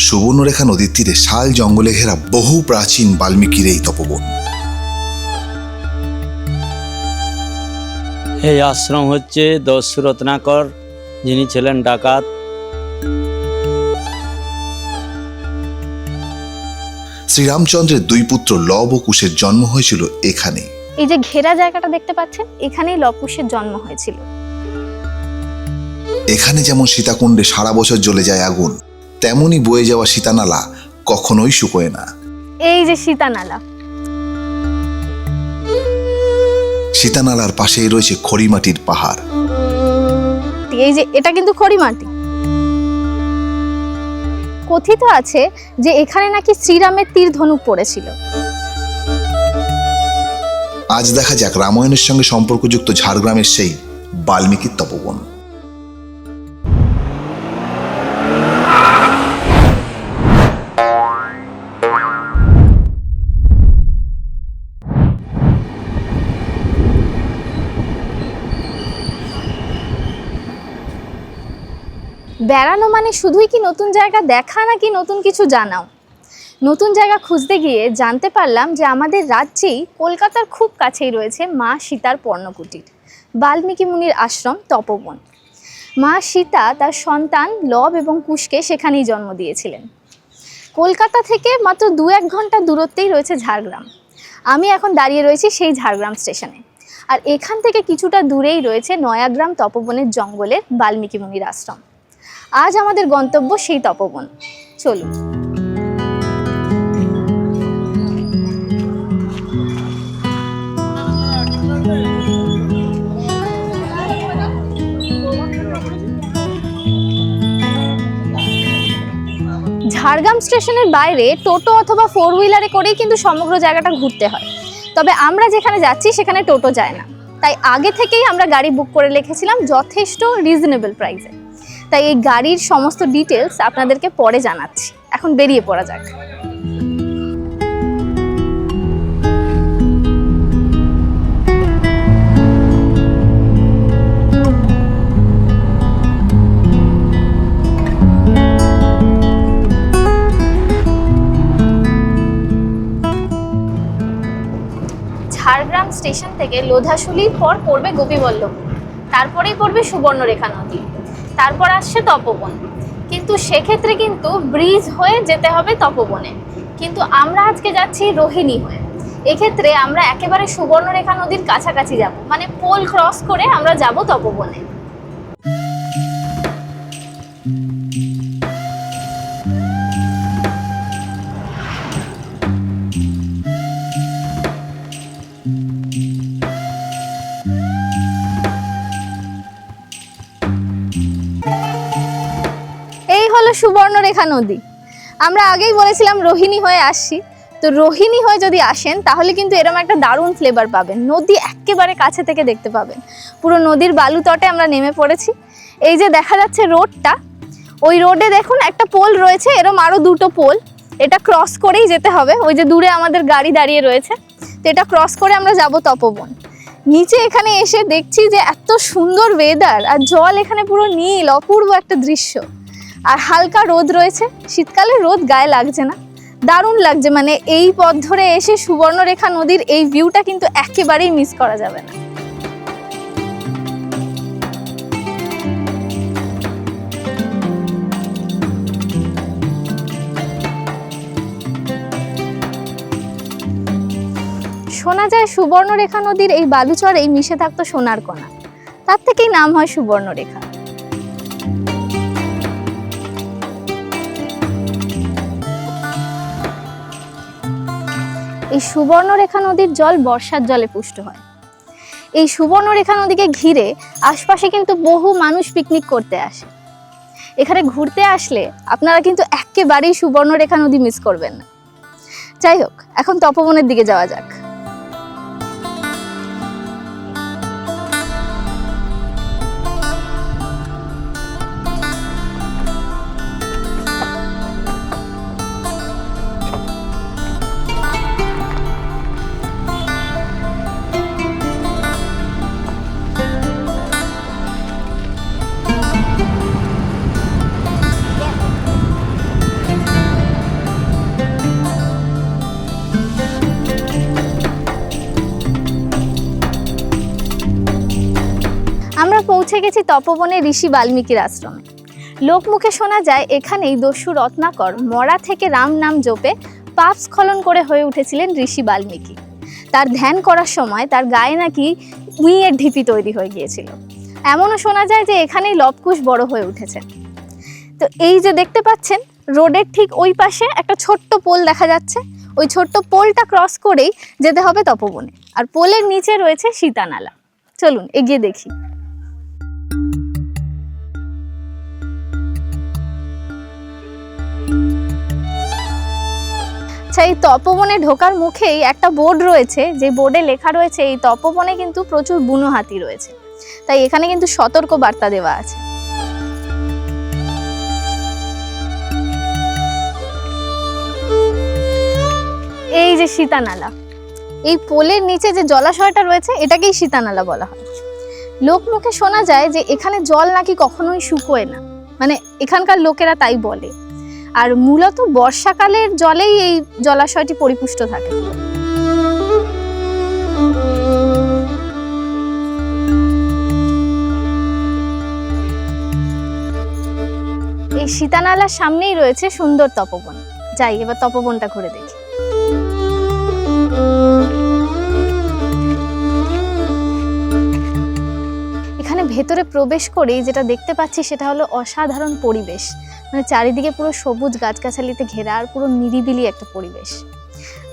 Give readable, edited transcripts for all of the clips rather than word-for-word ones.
সুবর্ণরেখা নদীর তীরে শাল জঙ্গলে ঘেরা বহু প্রাচীন বাল্মীকির এই তপবন। এই আশ্রম হচ্ছে দস্যু রত্নাকর, যিনি ছিলেন ডাকাত। শ্রীরামচন্দ্রের দুই পুত্র লব ও কুশের জন্ম হয়েছিল এখানে। এই যে ঘেরা জায়গাটা দেখতে পাচ্ছেন, এখানেই লব কুশের জন্ম হয়েছিল। এখানে যেমন সীতাকুণ্ডে সারা বছর জ্বলে যায় আগুন, তেমনি বয়ে যাওয়া সীতানালা কখনোই শুকোয় না। এই যে সীতানালা, সীতানালার পাশেই রয়েছে খড়িমাটির পাহাড়। এই যে এটা কিন্তু খড়িমাটি। কথিত আছে যে এখানে নাকি শ্রীরামের তীর ধনুক পড়েছিল। আজ দেখা যাক রামায়ণের সঙ্গে সম্পর্কযুক্ত ঝাড়গ্রামের সেই বাল্মীকির তপবন। বেড়ানো মানে শুধুই কি নতুন জায়গা দেখা, নাকি নতুন কিছু জানাও? নতুন জায়গা খুঁজতে গিয়ে জানতে পারলাম যে আমাদের রাজ্যেই কলকাতার খুব কাছেই রয়েছে মা সীতার পর্ণকুটির, বাল্মীকি মুনির আশ্রম তপবন। মা সীতা তার সন্তান লব এবং কুশকে সেখানেই জন্ম দিয়েছিলেন। কলকাতা থেকে মাত্র 2-1 ঘন্টা দূরত্বেই রয়েছে ঝাড়গ্রাম। আমি এখন দাঁড়িয়ে রয়েছি সেই ঝাড়গ্রাম স্টেশনে, আর এখান থেকে কিছুটা দূরেই রয়েছে নয়াগ্রাম তপবনের জঙ্গলের বাল্মীকি মুনির আশ্রম। আজ আমাদের গন্তব্য সেই তপবন। চলুন। ঝাড়গ্রাম স্টেশনের বাইরে টোটো অথবা 4 হুইলারে করেই কিন্তু সমগ্র জায়গাটা ঘুরতে হয়। তবে আমরা যেখানে যাচ্ছি সেখানে টোটো যায় না, তাই আগে থেকেই আমরা গাড়ি বুক করে রেখেছিলাম যথেষ্ট রিজনেবল প্রাইসে। তাই এই গাড়ির সমস্ত ডিটেলস আপনাদেরকে পরে জানাচ্ছি। এখন বেরিয়ে পড়া যাক। ঝাড়গ্রাম স্টেশন থেকে লোধাশুলির পর পড়বে গোপীবল্লভ, তারপরেই পড়বে সুবর্ণরেখা নদী, তারপর আসছে তপবন। কিন্তু সেক্ষেত্রে কিন্তু ব্রিজ হয়ে যেতে হবে তপবনে, কিন্তু আমরা আজকে যাচ্ছি রোহিণী হয়ে। এক্ষেত্রে আমরা একেবারে সুবর্ণরেখা নদীর কাছাকাছি যাব, মানে পোল ক্রস করে আমরা যাব তপবনে। এই হলো সুবর্ণরেখা নদী। আমরা আগেই বলেছিলাম রোহিণী হয়ে আসছি, তো রোহিণী হয়ে যদি আসেন তাহলে কিন্তু এরকম একটা দারুণ ফ্লেভার পাবেন। নদী একেবারে কাছে থেকে দেখতে পাবেন। পুরো নদীর বালু তটে আমরা নেমে পড়েছি। এই যে দেখা যাচ্ছে রোডটা, ওই রোডে দেখুন একটা পোল রয়েছে, এরকম আরও 2টো পোল। এটা ক্রস করেই যেতে হবে। ওই যে দূরে আমাদের গাড়ি দাঁড়িয়ে রয়েছে, তো এটা ক্রস করে আমরা যাব তপবন। নিচে এখানে এসে দেখছি যে এত সুন্দর ওয়েদার, আর জল এখানে পুরো নীল, অপূর্ব একটা দৃশ্য। আর হালকা রোদ রয়েছে, শীতকালে রোদ গায়ে লাগছে না, দারুণ লাগছে। মানে এই পথ ধরে এসে সুবর্ণরেখা নদীর এই ভিউটা কিন্তু একেবারেই মিস করা যাবে না। শোনা যায় সুবর্ণরেখা নদীর এই বালুচরেই মিশে থাকতো সোনার কণা, তার থেকেই নাম হয় সুবর্ণরেখা। এই সুবর্ণরেখা নদীর জল বর্ষার জলে পুষ্ট হয়। এই সুবর্ণরেখা নদীকে ঘিরে আশপাশে কিন্তু বহু মানুষ পিকনিক করতে আসে। এখানে ঘুরতে আসলে আপনারা কিন্তু একেবারেই সুবর্ণরেখা নদী মিস করবেন না। যাই হোক, এখন তপবনের দিকে যাওয়া যাক। পৌঁছে গেছি তপবনে ঋষি বাল্মীকির আশ্রমে। লোকমুখে শোনা যায় এখানেই দস্যু রত্নাকর মরা থেকে রাম নাম জপে পাপ স্খলন করে হয়ে উঠেছিলেন ঋষি বাল্মীকি। তার ধ্যান করার সময় তার গায়ে নাকি উইয়ের ঢিপি তৈরি হয়ে গিয়েছিল। এমনও শোনা যায় যে এখানেই লবকুশ বড় হয়ে উঠেছেন। তো এই যে দেখতে পাচ্ছেন রোডের ঠিক ওই পাশে একটা ছোট্ট পোল দেখা যাচ্ছে, ওই ছোট্ট পোলটা ক্রস করেই যেতে হবে তপবনে। আর পোলের নিচে রয়েছে সীতানালা। চলুন এগিয়ে দেখি। আচ্ছা, এই তপবনে ঢোকার মুখেই একটা বোর্ড রয়েছে, যে বোর্ডে লেখা রয়েছে এই তপবনে কিন্তু প্রচুর বুনো হাতি রয়েছে, তাই এখানে কিন্তু সতর্ক বার্তা দেওয়া আছে। এই যে সীতানালা, এই পোলের নিচে যে জলাশয়টা রয়েছে এটাকেই সীতানালা বলা হয়। লোকমুখে শোনা যায় যে এখানে জল নাকি কখনোই শুকোয় না, মানে এখানকার লোকেরা তাই বলে। আর মূলত বর্ষাকালের জলেই এই জলাশয়টি পরিপুষ্ট থাকে। এই সীতানালার সামনেই রয়েছে সুন্দর তপবন। যাই এবার তপবনটা ঘুরে দেখি। এখানে ভেতরে প্রবেশ করেই যেটা দেখতে পাচ্ছি সেটা হলো অসাধারণ পরিবেশ, মানে চারিদিকে পুরো সবুজ গাছগাছালিতে ঘেরা আর পুরো নিরিবিলি একটা পরিবেশ।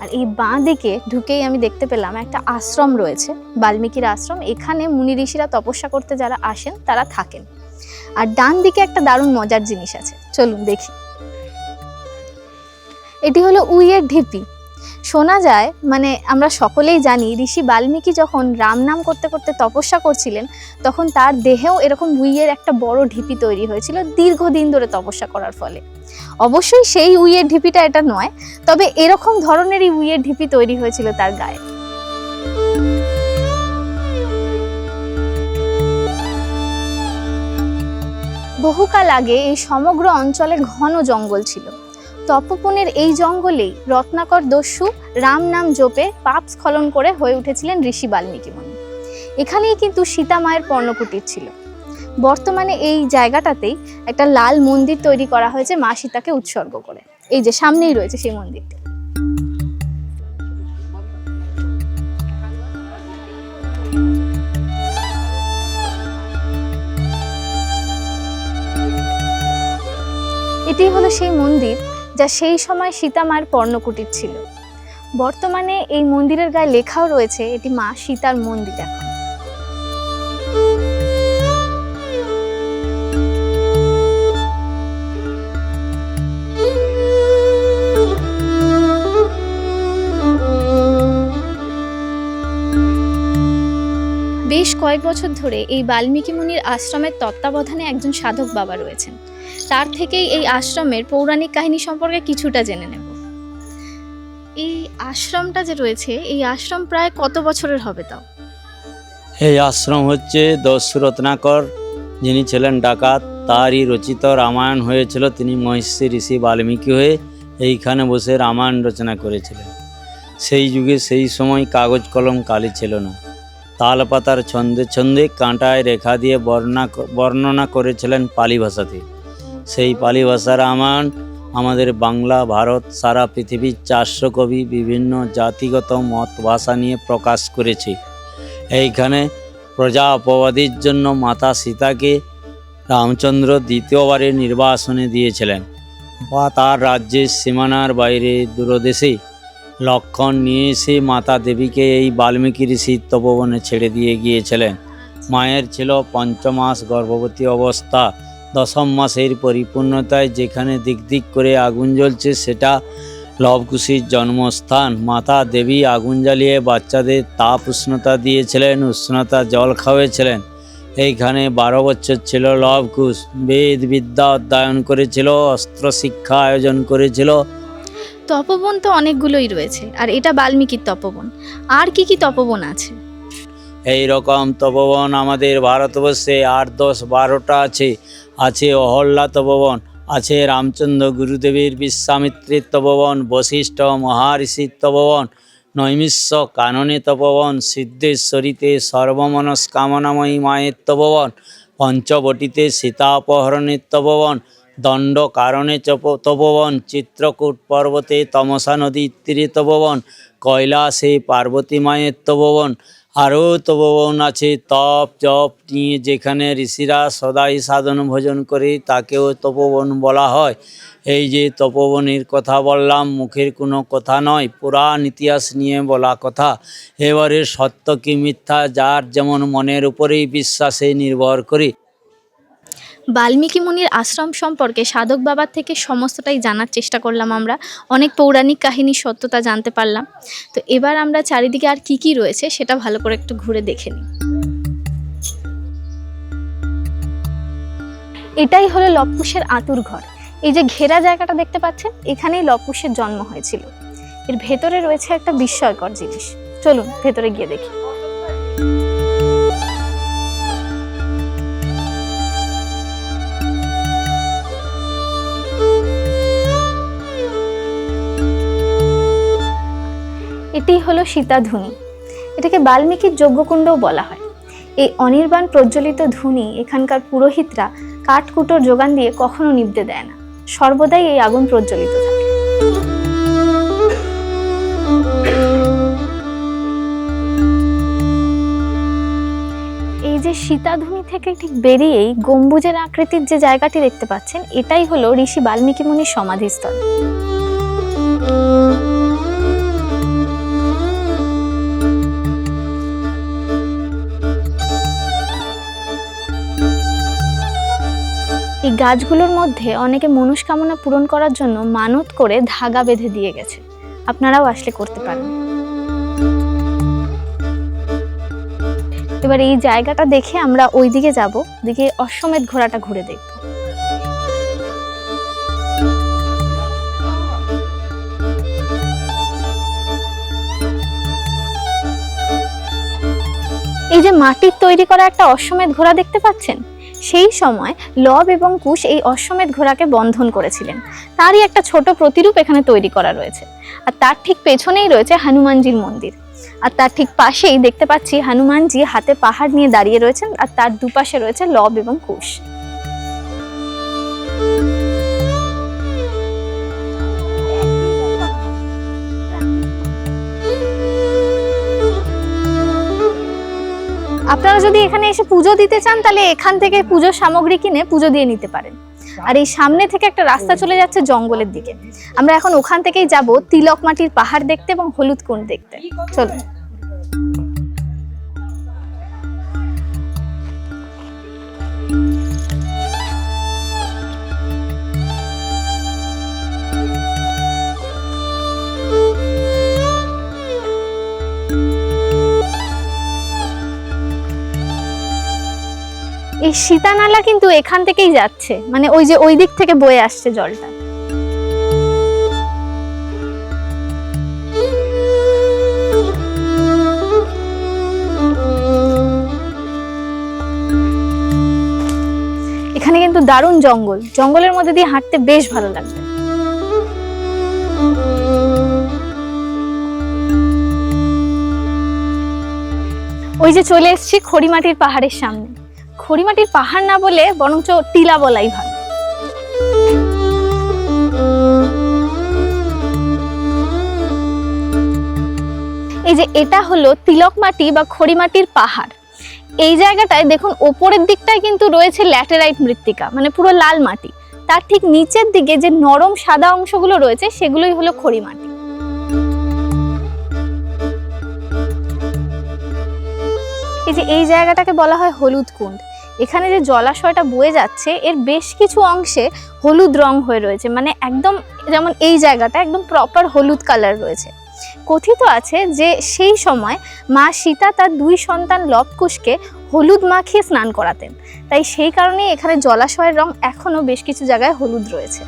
আর এই বাঁ দিকে ঢুকেই আমি দেখতে পেলাম একটা আশ্রম রয়েছে, বাল্মীকির আশ্রম। এখানে মুনি ঋষিরা তপস্যা করতে যারা আসেন তারা থাকেন। আর ডান দিকে একটা দারুণ মজার জিনিস আছে, চলুন দেখি। এটি হলো উইয়ের ঢিপি। শোনা যায়, মানে আমরা সকলেই জানি, ঋষি বাল্মীকি যখন রাম নাম করতে করতে তপস্যা করছিলেন তখন তার দেহেও এরকম উইয়ের একটা বড় ঢিপি তৈরি হয়েছিল দীর্ঘদিন ধরে তপস্যা করার ফলে। অবশ্যই সেই উইয়ের ঢিপিটা এটা নয়, তবে এরকম ধরনেরই উইয়ের ঢিপি তৈরি হয়েছিল তার গায়ে। বহুকাল আগে এই সমগ্র অঞ্চলে ঘন জঙ্গল ছিল। তপবনের এই জঙ্গলেই রত্নাকর দস্যু রাম নাম জপে পাপ স্খলন করে হয়ে উঠেছিলেন ঋষি বাল্মীকি মুনি। এখানেই কিন্তু সীতা মায়ের পর্ণকুটির ছিল। বর্তমানে এই জায়গাটাতেই একটা লাল মন্দির তৈরি করা হয়েছে মা সীতাকে উৎসর্গ করে। এই যে সামনেই রয়েছে সেই মন্দিরটা। এটি হলো সেই মন্দির যা সেই সময় সীতা মায়ের পর্ণকুটির ছিল। বর্তমানে এই মন্দিরের গায়ে লেখাও রয়েছে এটি মা সীতার মন্দির। এখন বেশ কয়েক বছর ধরে এই বাল্মীকি মুনির আশ্রমের তত্ত্বাবধানে একজন সাধক বাবা রয়েছেন। তার থেকেই এই আশ্রমের পৌরাণিক কাহিনী সম্পর্কে কিছুটা জেনে নেব। এই আশ্রমটা যে রয়েছে, এই আশ্রম প্রায় কত বছরের হবে তাও? এই আশ্রম হচ্ছে দস্যু রত্নাকর, যিনি ছিলেন ডাকাত, তারই রচিত রামায়ণ হয়েছিল। তিনি মহর্ষি ঋষি বাল্মীকি হয়ে এইখানে বসে রামায়ণ রচনা করেছিলেন। সেই যুগে সেই সময় কাগজ কলম কালি ছিল না। তালপাতার ছন্দে ছন্দে কাঁটায় রেখা দিয়ে বর্ণনা করেছিলেন পালি ভাষাতে। সেই পালি ভাষার রামায়ণ আমাদের বাংলা, ভারত, সারা পৃথিবীর 400 কবি বিভিন্ন জাতিগত মত ভাষা নিয়ে প্রকাশ করেছে। এইখানে প্রজা অপবাদের জন্য মাতা সীতাকে রামচন্দ্র দ্বিতীয়বারের নির্বাসনে দিয়েছিলেন, বা তার রাজ্যের সীমানার বাইরে দূরদেশে লক্ষণ নিয়ে এসে মাতা দেবীকে এই বাল্মীকি ঋষির তপবনে ছেড়ে দিয়ে গিয়েছিলেন। মায়ের ছিল 5 মাস গর্ভবতী অবস্থা। 10ম মাসের পরিপূর্ণতায় যেখানে দিক দিক করে আগুন জ্বলছে সেটা লবকুশের জন্মস্থান। মাতা দেবী আগুন জ্বালিয়ে বাচ্চাদের তাপ উষ্ণতা দিয়েছিলেন, উষ্ণতা জল খাওয়াইছিলেন। এইখানে 12 বছর ছিল লবকুশ। বেদ বিদ্যা অধ্যয়ন করেছিল, অস্ত্র শিক্ষা আয়োজন করেছিল। তপবন তো অনেকগুলোই রয়েছে, আর এটা বাল্মীকির তপবন। আর কি কি তপবন আছে? এই রকম তপবন আমাদের ভারতবর্ষে 8, 10, 12টা আছে। আছে অহল্যা তপবন, আছে রামচন্দ্র গুরুদেবের বিশ্বামিত্রের তপবন, বশিষ্ঠ মহারিষির তপবন, নৈমিষ্য কাননে তপবন, সিদ্ধেশ্বরীতে সর্বমনস্কামনাময়ী মায়ের তপবন, পঞ্চবটিতে সীতাপহরণের তপবন, দণ্ড কারণে তপবন, চিত্রকূট পর্বতে তমসা নদীর তীরে তপবন, কৈলাসে পার্বতী মায়ের তপবন। আরও তপবন আছে তপ জপ নিয়ে, যেখানে ঋষিরা সদাই সাধন ভোজন করে তাকেও তপবন বলা হয়। এই যে তপবনের কথা বললাম, মুখের কোনো কথা নয়, পুরাণ ইতিহাস নিয়ে বলা কথা। এবারে সত্য কি মিথ্যা যার যেমন মনের উপরেই বিশ্বাসে নির্ভর করে। বাল্মীকি মুনির আশ্রম সম্পর্কে সাধক বাবার থেকে সমস্তটাই জানার চেষ্টা করলাম আমরা, অনেক পৌরাণিক কাহিনীর সত্যতা জানতে পারলাম। তো এবার আমরা চারিদিকে আর কি কি রয়েছে সেটা ভালো করে একটু ঘুরে দেখে নিই। এটাই হলো লব কুশের আঁতুর ঘর। এই যে ঘেরা জায়গাটা দেখতে পাচ্ছেন, এখানেই লব কুশের জন্ম হয়েছিল। এর ভেতরে রয়েছে একটা বিস্ময়কর জিনিস, চলুন ভেতরে গিয়ে দেখি। এটি হলো সীতাধুনি। এটাকে বাল্মীকির যজ্ঞকুণ্ডও বলা হয়। এই অনির্বাণ প্রজ্বলিত ধুনি এখানকার পুরোহিতরা কাঠকুটোর যোগান দিয়ে কখনো নিভতে দেয় না, সর্বদাই এই আগুন প্রজ্বলিত থাকে। এই যে সীতাধুনি থেকে ঠিক বেরিয়েই গম্বুজের আকৃতির যে জায়গাটি দেখতে পাচ্ছেন, এটাই হলো ঋষি বাল্মীকি মুনির সমাধিস্থল। এই গাছগুলোর মধ্যে অনেকে মনস্কামনা পূরণ করার জন্য মানত করে ধাগা বেঁধে দিয়ে গেছে, আপনারাও আসলে করতে পারেন। এবার এই জায়গাটা দেখে আমরা ওই দিকে যাব, দিকে অশ্বমেধ ঘোড়াটা ঘুরে দেখব। এই যে মাটির তৈরি করা একটা অশ্বমেধ ঘোড়া দেখতে পাচ্ছেন, সেই সময় লব এবং কুশ এই অশ্বমেধ ঘোড়াকে বন্ধন করেছিলেন। তারই একটা ছোট প্রতিরূপ এখানে তৈরি করা রয়েছে। আর তার ঠিক পেছনেই রয়েছে হনুমানজির মন্দির। আর তার ঠিক পাশেই দেখতে পাচ্ছি হনুমানজি হাতে পাহাড় নিয়ে দাঁড়িয়ে রয়েছেন, আর তার দুপাশে রয়েছে লব এবং কুশ। আপনারা যদি এখানে এসে পুজো দিতে চান, তাহলে এখান থেকে পুজোর সামগ্রী কিনে পুজো দিয়ে নিতে পারেন। আর এই সামনে থেকে একটা রাস্তা চলে যাচ্ছে জঙ্গলের দিকে। আমরা এখন ওখান থেকেই যাব তিলক মাটির পাহাড় দেখতে এবং হলুদ কুণ্ড দেখতে। চলুন। এই সীতানালা কিন্তু এখান থেকেই যাচ্ছে, মানে ওই যে ওই দিক থেকে বয়ে আসছে জলটা। এখানে কিন্তু দারুণ জঙ্গল, জঙ্গলের মধ্যে দিয়ে হাঁটতে বেশ ভালো লাগবে। ওই যে চলে এসেছি খড়িমাটির পাহাড়ের সামনে। খড়িমাটির পাহাড় না বলে বরঞ্চ টিলা বলাই ভালো। এই যে এটা হলো তিলক মাটি বা খড়িমাটির পাহাড়। এই জায়গাটায় দেখুন ওপরের দিকটায় কিন্তু রয়েছে ল্যাটেরাইট মৃত্তিকা, মানে পুরো লাল মাটি। তার ঠিক নিচের দিকে যে নরম সাদা অংশগুলো রয়েছে সেগুলোই হলো খড়িমাটি। এই যে এই জায়গাটাকে বলা হয় হলুদ কুণ্ড। এখানে যে জলাশয়টা বয়ে যাচ্ছে এর বেশ কিছু অংশে হলুদ রং হয়ে রয়েছে, মানে একদম যেমন এই জায়গাটা একদম প্রপার হলুদ কালার রয়েছে। কথিত আছে যে সেই সময় মা সীতা তার দুই সন্তান লবকুশকে হলুদ মাখিয়ে স্নান করাতেন, তাই সেই কারণেই এখানে জলাশয়ের রং এখনো বেশ কিছু জায়গায় হলুদ রয়েছে।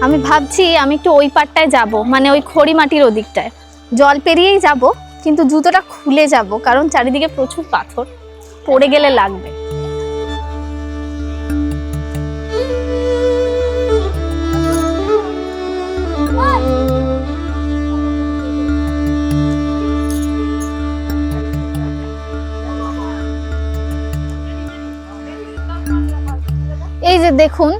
আমি ভাবছি আমি একটু ওই পাড়টায় যাব, মানে ওই খড়িমাটির ওদিকটায়। জল পেরিয়েই যাব, কিন্তু জুতোটা খুলে যাব, কারণ চারিদিকে প্রচুর পাথর, পড়ে গেলে লাগবে। এই যে দেখুন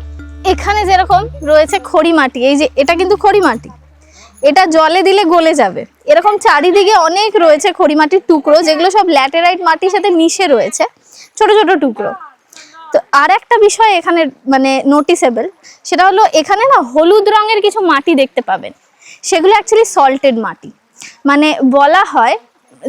এখানে যেরকম রয়েছে খড়ি মাটি, এই যে এটা কিন্তু খড়ি মাটি, এটা জলে দিলে গলে যাবে। এরকম চারিদিকে অনেক রয়েছে খড়ি মাটির টুকরো, যেগুলো সব ল্যাটেরাইট মাটির সাথে মিশে রয়েছে, ছোট ছোট টুকরো। তো আর একটা বিষয় এখানে মানে নোটিসেবল, সেটা হলো এখানে না হলুদ রঙের কিছু মাটি দেখতে পাবেন, সেগুলো অ্যাকচুয়ালি সল্টেড মাটি। মানে বলা হয়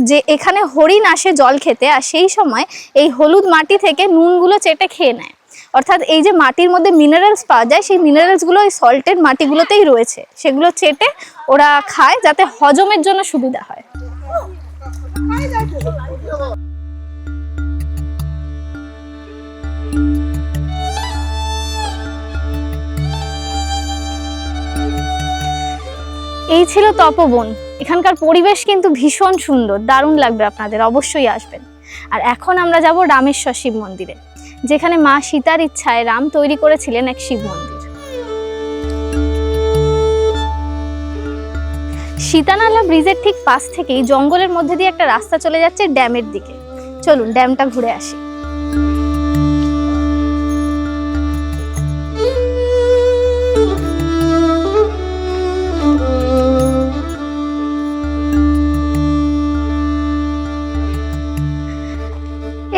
যে এখানে হরিণ আসে জল খেতে, আর সেই সময় এই হলুদ মাটি থেকে নুনগুলো চেটে খেয়ে নেয়। অর্থাৎ এই যে মাটির মধ্যে মিনারেলস পাওয়া যায়, সেই মিনারেলসগুলো এই সল্টেড মাটিগুলোতেই রয়েছে, সেগুলো চেটে ওরা খায় যাতে হজমের জন্য সুবিধা হয়। এই ছিল তপবন। এখানকার পরিবেশ কিন্তু ভীষণ সুন্দর, দারুণ লাগবে আপনাদের, অবশ্যই আসবেন। আর এখন আমরা যাব রামেশ্বর শিব মন্দিরে, যেখানে মা সীতার ইচ্ছায় রাম তৈরি করেছিলেন এক শিব মন্দির। সীতানালা ব্রিজের ঠিক পাশ থেকেই জঙ্গলের মধ্যে দিয়ে একটা রাস্তা চলে যাচ্ছে ড্যামের দিকে। চলুন ড্যামটা ঘুরে আসি।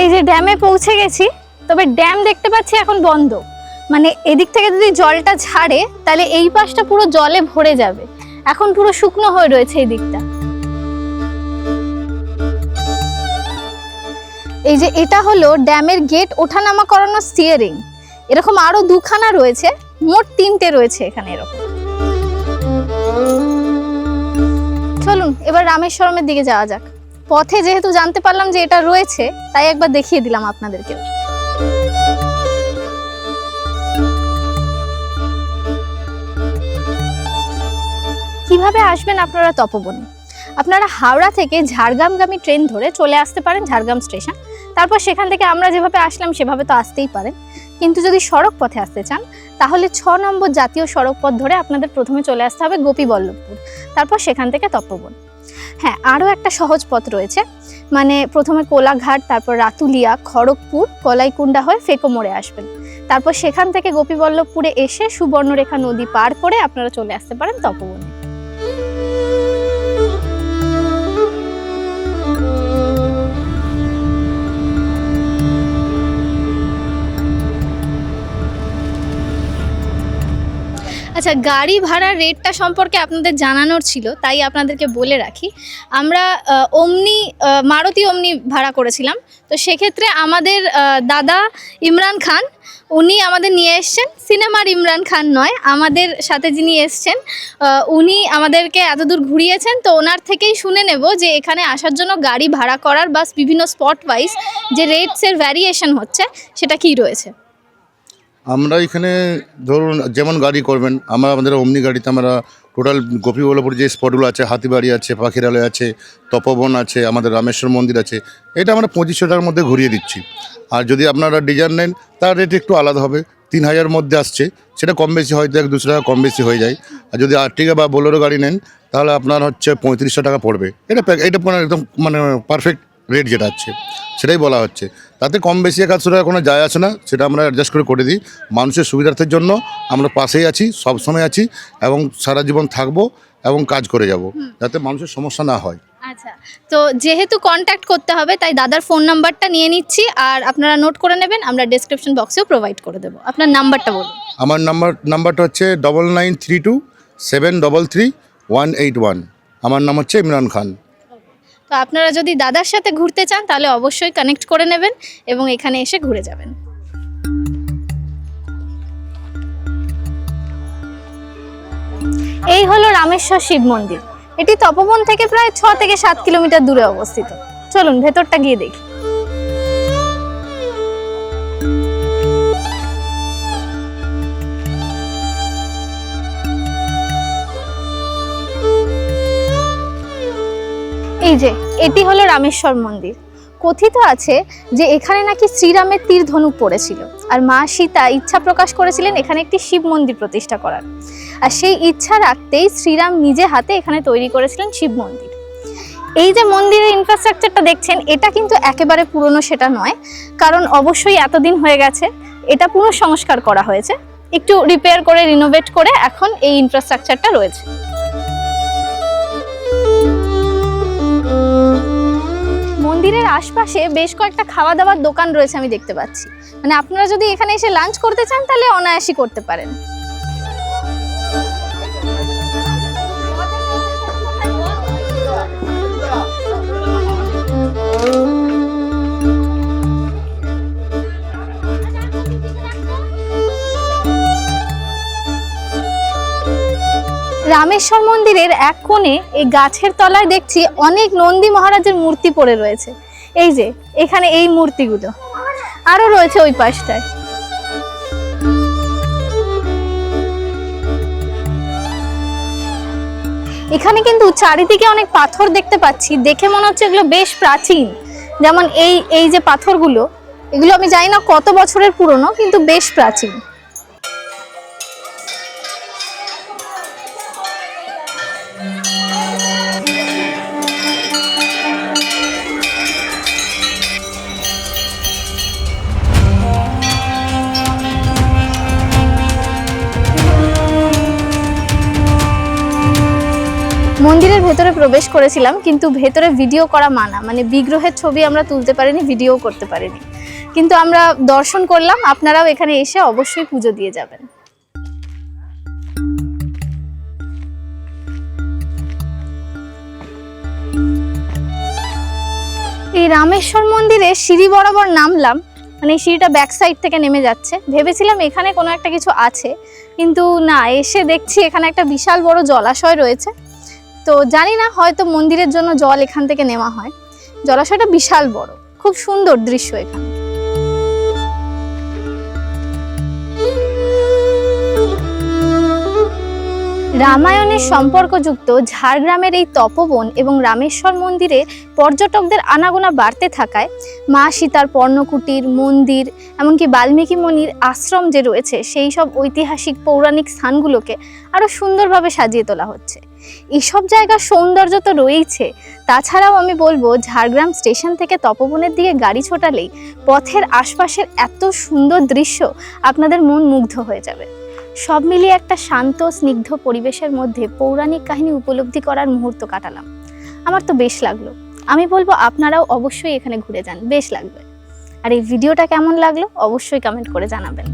এই যে ড্যামে পৌঁছে গেছি, তবে ড্যাম দেখতে পাচ্ছি এখন বন্ধ। মানে এদিক থেকে যদি জলটা ছাড়ে তাহলে এই পাশটা পুরো জলে ভরে যাবে, এখন পুরো শুকনো হয়ে রয়েছে এই দিকটা। এই যে এটা হলো ড্যামের গেট ওঠানামা করানোর স্টিয়ারিং, এরকম আরো দুখানা রয়েছে, মোট 3টে রয়েছে এখানে এরকম। চলুন এবার রামেশ্বরমের দিকে যাওয়া যাক। পথে যেহেতু জানতে পারলাম যে এটা রয়েছে, তাই একবার দেখিয়ে দিলাম আপনাদেরকে। কিভাবে আসবেন আপনারা তপবনে? আপনারা হাওড়া থেকে ঝাড়গ্রামগামী ট্রেন ধরে চলে আসতে পারেন ঝাড়গ্রাম স্টেশন। তারপর সেখান থেকে আমরা যেভাবে আসলাম সেভাবে তো আসতেই পারেন, কিন্তু যদি সড়ক পথে আসতে চান তাহলে 6 নম্বর জাতীয় সড়ক পথ ধরে আপনাদের প্রথমে চলে আসতে হবে গোপীবল্লভপুর, তারপর সেখান থেকে তপবন। হ্যাঁ, আরও একটা সহজ পথ রয়েছে, মানে প্রথমে কোলাঘাট, তারপর রাতুলিয়া, খড়গপুর, কলাইকুণ্ডা হয়ে ফেকো মোড়ে আসবেন। তারপর সেখান থেকে গোপীবল্লভপুরে এসে সুবর্ণরেখা নদী পার করে আপনারা চলে আসতে পারেন তপবনে। আচ্ছা, গাড়ি ভাড়ার রেটটা সম্পর্কে আপনাদের জানানোর ছিল, তাই আপনাদেরকে বলে রাখি। আমরা মারুতি ওমনি ভাড়া করেছিলাম। তো সেক্ষেত্রে আমাদের দাদা ইমরান খান, উনি আমাদের নিয়ে এসছেন, সিনেমার ইমরান খান নয়, আমাদের সাথে যিনি এসছেন উনি আমাদেরকে এতদূর ঘুরিয়েছেন। তো ওনার থেকেই শুনে নেব যে এখানে আসার জন্য গাড়ি ভাড়া করার বা বিভিন্ন স্পট ওয়াইজ যে রেটসের ভ্যারিয়েশন হচ্ছে সেটা কি রয়েছে। আমরা এখানে ধরুন যেমন গাড়ি করবেন, আমাদের অমনি গাড়িতে আমরা টোটাল গোপীবল্লভপুর যে স্পটগুলো আছে, হাতিবাড়ি আছে, পাখিরালয় আছে, তপবন আছে, আমাদের রামেশ্বর মন্দির আছে, এটা আমরা 2500 টাকার মধ্যে ঘুরিয়ে দিচ্ছি। আর যদি আপনারা ডিজাইন নেন তার রেট একটু আলাদা হবে, 3000 মধ্যে আসছে, সেটা কম বেশি হয়তো 1-200 টাকা কম বেশি হয়ে যায়। আর যদি আর্টিকা বা বোলেরো গাড়ি নেন তাহলে আপনার হচ্ছে 3500 টাকা পড়বে। এটা একদম মানে পারফেক্ট রেট যেটা আছে সেটাই বলা হচ্ছে, তাতে কম বেশি 100 টাকা কোনো যায় আসে না, সেটা আমরা অ্যাডজাস্ট করে দিই। মানুষের সুবিধার্থের জন্য আমরা পাশেই আছি, সবসময় আছি এবং সারা জীবন থাকবো এবং কাজ করে যাব, যাতে মানুষের সমস্যা না হয়। আচ্ছা, তো যেহেতু কন্ট্যাক্ট করতে হবে তাই দাদার ফোন নাম্বারটা নিয়ে নিচ্ছি, আর আপনারা নোট করে নেবেন, আমরা ডেসক্রিপশন বক্সেও প্রোভাইড করে দেবো। আপনার নাম্বারটা বলুন। আমার নাম্বারটা হচ্ছে 9932733181। আমার নাম হচ্ছে ইমরান খান। তো আপনারা যদি দাদার সাথে ঘুরতে চান তাহলে অবশ্যই কানেক্ট করে নেবেন এবং এখানে এসে ঘুরে যাবেন। এই হলো রামেশ্বর শিব মন্দির। এটি তপবন থেকে প্রায় 6 থেকে 7 কিলোমিটার দূরে অবস্থিত। চলুন ভেতরটা গিয়ে দেখি। এই যে এটি হলো রামেশ্বর মন্দির। কথিত আছে যে এখানে নাকি শ্রীরামের তীর ধনুক পড়েছিল, আর মা সীতা ইচ্ছা প্রকাশ করেছিলেন এখানে একটি শিব মন্দির প্রতিষ্ঠা করার। আর সেই ইচ্ছা রাখতেই শ্রীরাম নিজে হাতে এখানে তৈরি করেছিলেন শিব মন্দির। এই যে মন্দিরের ইনফ্রাস্ট্রাকচারটা দেখছেন, এটা কিন্তু একেবারে পুরনো সেটা নয়, কারণ অবশ্যই এতদিন হয়ে গেছে, এটা পুনঃসংস্কার করা হয়েছে, একটু রিপেয়ার করে রিনোভেট করে এখন এই ইনফ্রাস্ট্রাকচারটা রয়েছে। মন্দিরের আশপাশে বেশ কয়েকটা খাওয়া দাওয়ার দোকান রয়েছে আমি দেখতে পাচ্ছি, মানে আপনারা যদি এখানে এসে লাঞ্চ করতে চান তাহলে অনায়াসই করতে পারেন। রামেশ্বর মন্দিরের এক কোণে এই গাছের তলায় দেখছি অনেক নন্দী মহারাজের মূর্তি পড়ে রয়েছে। এই যে এখানে এই মূর্তিগুলো আরো রয়েছে ওই পাশটায়। এখানে কিন্তু চারিদিকে অনেক পাথর দেখতে পাচ্ছি, দেখে মনে হচ্ছে এগুলো বেশ প্রাচীন। যেমন এই যে পাথরগুলো, এগুলো আমি জানি না কত বছরের পুরনো, কিন্তু বেশ প্রাচীন। মন্দিরের ভেতরে প্রবেশ করেছিলাম, কিন্তু ভেতরে ভিডিও করা মানা, মানে বিগ্রহের ছবি আমরা তুলতে পারিনি, ভিডিও করতে পারিনি, কিন্তু আমরা দর্শন করলাম। আপনারাও এখানে এসে অবশ্যই পুজো দিয়ে যাবেন। এই রামেশ্বর মন্দিরে সিঁড়ি বরাবর নামলাম, মানে সিঁড়িটা ব্যাক সাইড থেকে নেমে যাচ্ছে। ভেবেছিলাম এখানে কোনো একটা কিছু আছে, কিন্তু না, এসে দেখছি এখানে একটা বিশাল বড় জলাশয় রয়েছে। তো জানি না, হয়তো মন্দিরের জন্য জল এখান থেকে নেওয়া হয়। জলাশয়টা বিশাল বড়, খুব সুন্দর দৃশ্য এখানে। রামায়ণের সম্পর্কযুক্ত ঝাড়গ্রামের এই তপবন এবং রামেশ্বর মন্দিরে পর্যটকদের আনাগোনা বাড়তে থাকায় মা সীতার পর্ণকুটির, মন্দির, এমনকি বাল্মীকি মুনির আশ্রম যে রয়েছে, সেই সব ঐতিহাসিক পৌরাণিক স্থানগুলোকে আরও সুন্দরভাবে সাজিয়ে তোলা হচ্ছে। এইসব জায়গার সৌন্দর্য তো রয়েইছে, তাছাড়াও আমি বলবো ঝাড়গ্রাম স্টেশন থেকে তপবনের দিকে গাড়ি ছোটালেই পথের আশপাশের এত সুন্দর দৃশ্য আপনাদের মন মুগ্ধ হয়ে যাবে। সব মিলিয়ে একটা শান্ত স্নিগ্ধ পরিবেশের মধ্যে পৌরাণিক কাহিনী উপলব্ধি করার মুহূর্ত কাটালাম। আমার তো বেশ লাগলো। আমি বলবো আপনারাও অবশ্যই এখানে ঘুরে যান, বেশ লাগবে। আর এই ভিডিওটা কেমন লাগলো অবশ্যই কমেন্ট করে জানাবেন।